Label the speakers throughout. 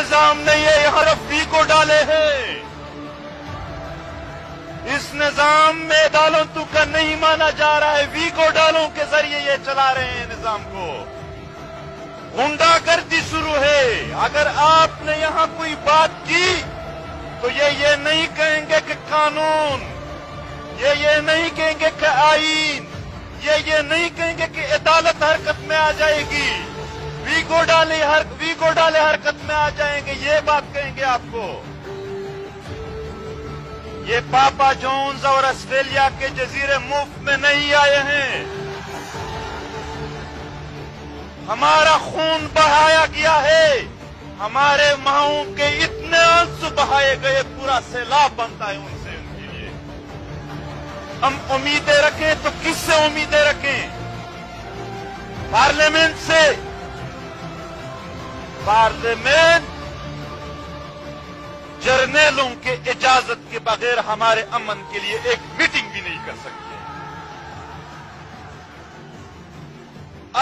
Speaker 1: نظام نے یہ حرف وی کو ڈالے ہیں. اس نظام میں عدالتوں کا نہیں مانا جا رہا ہے. وی کو ڈالوں کے ذریعے یہ چلا رہے ہیں نظام کو. غنڈہ گردی شروع ہے. اگر آپ نے یہاں کوئی بات کی تو یہ نہیں کہیں گے کہ قانون، یہ نہیں کہیں گے کہ آئین، یہ نہیں کہیں گے کہ عدالت حرکت میں آ جائے گی. وی کو ڈالے حرکت میں آ جائیں گے، یہ بات کہیں گے آپ کو. یہ پاپا جونز اور آسٹریلیا کے جزیرے مفت میں نہیں آئے ہیں. ہمارا خون بہایا گیا ہے. ہمارے ماؤں کے اتنے آنسو بہائے گئے، پورا سیلاب بنتا ہے ان سے. ان کے لیے ہم امیدیں رکھیں تو کس سے امیدیں رکھیں؟ پارلیمنٹ سے. پارلیمنٹ جرنیلوں کے اجازت کے بغیر ہمارے امن کے لیے ایک میٹنگ بھی نہیں کر سکتے.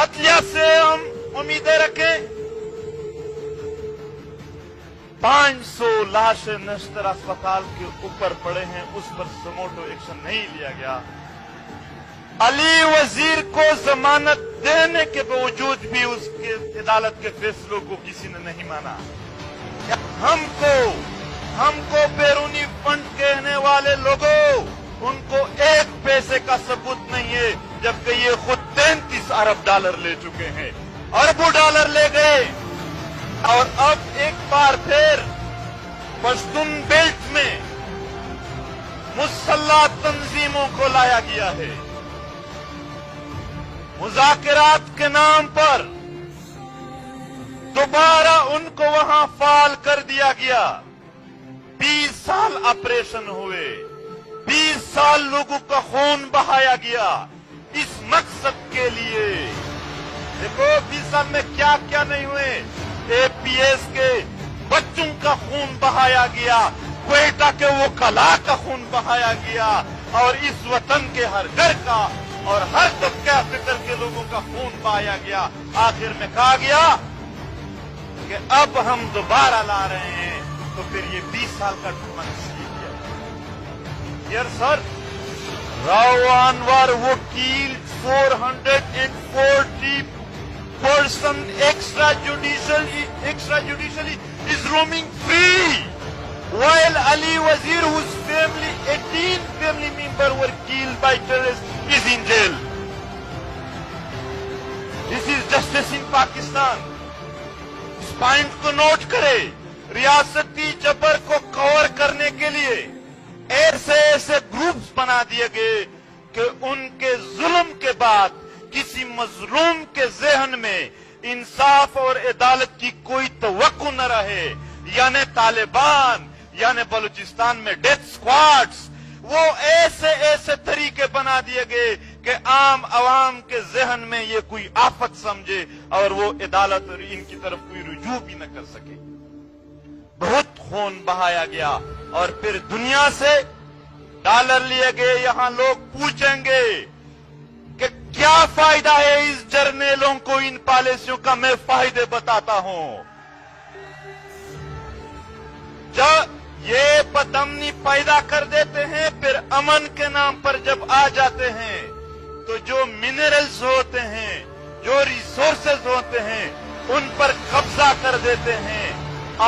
Speaker 1: عدلیہ سے ہم امیدیں رکھیں. 500 لاشیں نشتر اسپتال کے اوپر پڑے ہیں، اس پر سموٹو ایکشن نہیں لیا گیا. علی وزیر کو ضمانت دینے کے باوجود بھی اس کے عدالت کے فیصلوں کو کسی نے نہیں مانا. ہم کو بیرونی فنڈ کہنے والے لوگوں، ان کو ایک پیسے کا ثبوت نہیں ہے، جبکہ یہ خود 33 ارب ڈالر لے چکے ہیں. اربوں ڈالر لے گئے. اور اب ایک بار پھر پشتون بیلٹ میں مسلح تنظیموں کو لایا گیا ہے. مذاکرات کے نام پر دوبارہ ان کو وہاں فعال کر دیا گیا. 20 سال آپریشن ہوئے، 20 سال لوگوں کا خون بہایا گیا اس مقصد کے لیے. دیکھو 20 سال میں کیا کیا نہیں ہوئے. اے پی ایس کے بچوں کا خون بہایا گیا، کوئٹہ کے وکلاء کا خون بہایا گیا، اور اس وطن کے ہر گھر کا اور ہر طبقہ فکر کے لوگوں کا خون بہایا گیا. آخر میں کہا گیا کہ اب ہم دوبارہ لا رہے ہیں، تو پھر یہ 20 سال کا ٹھکانا اس لیے کیا. ڈیئر سر، راؤ انور وکیل 440 person extrajudicially is roaming free, while Ali Wazir, whose 18 family members were killed by terrorists, is in jail. This is justice in Pakistan. اس پوائنٹ کو نوٹ کرے. ریاستی جبر کو کور کرنے کے لیے ایسے گروپس بنا دیے گئے کہ ان کے ظلم کے بعد کسی مظلوم کے ذہن میں انصاف اور عدالت کی کوئی توقع نہ رہے. یعنی طالبان، یعنی بلوچستان میں ڈیتھ سکواڈز، وہ ایسے طریقے بنا دیے گئے کہ عام عوام کے ذہن میں یہ کوئی آفت سمجھے اور وہ عدالت اور ان کی طرف کوئی رجوع بھی نہ کر سکے. بہت خون بہایا گیا. اور پھر دنیا سے ڈالر لیے گئے. یہاں لوگ پوچھیں گے کہ کیا فائدہ ہے اس جرنیلوں کو ان پالیسیوں کا. میں فائدے بتاتا ہوں. جب یہ بدامنی پیدا کر دیتے ہیں، پھر امن کے نام پر جب آ جاتے ہیں تو جو منرلز ہوتے ہیں، جو ریسورسز ہوتے ہیں، ان پر قبضہ کر دیتے ہیں.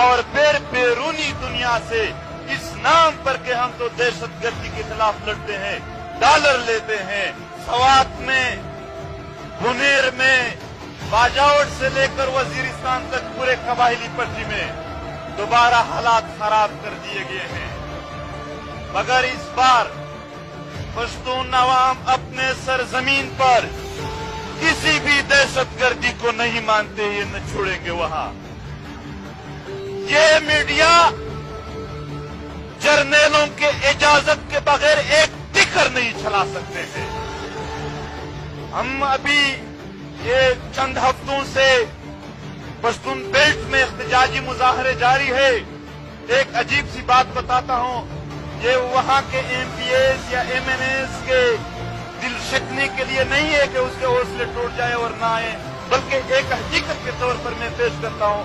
Speaker 1: اور پھر بیرونی دنیا سے اس نام پر کہ ہم تو دہشت گردی کے خلاف لڑتے ہیں، ڈالر لیتے ہیں. سوات میں، بنیر میں، باجوڑ سے لے کر وزیرستان تک پورے قبائلی پٹی میں دوبارہ حالات خراب کر دیے گئے ہیں. مگر اس بار پشتون عوام اپنے سرزمین پر کسی بھی دہشت گردی کو نہیں مانتے، یہ نہ چھوڑیں گے. وہاں یہ میڈیا جرنیلوں کے اجازت کے بغیر ایک ٹکر نہیں چلا سکتے ہیں. ہم ابھی یہ چند ہفتوں سے پشتون بیلٹ میں احتجاجی مظاہرے جاری ہے. ایک عجیب سی بات بتاتا ہوں. یہ وہاں کے ایم پی ایز یا ایم این ایز کے دل شکنی کے لیے نہیں ہے کہ اس کے حوصلے ٹوٹ جائے اور نہ آئے، بلکہ ایک حقیقت کے طور پر میں پیش کرتا ہوں.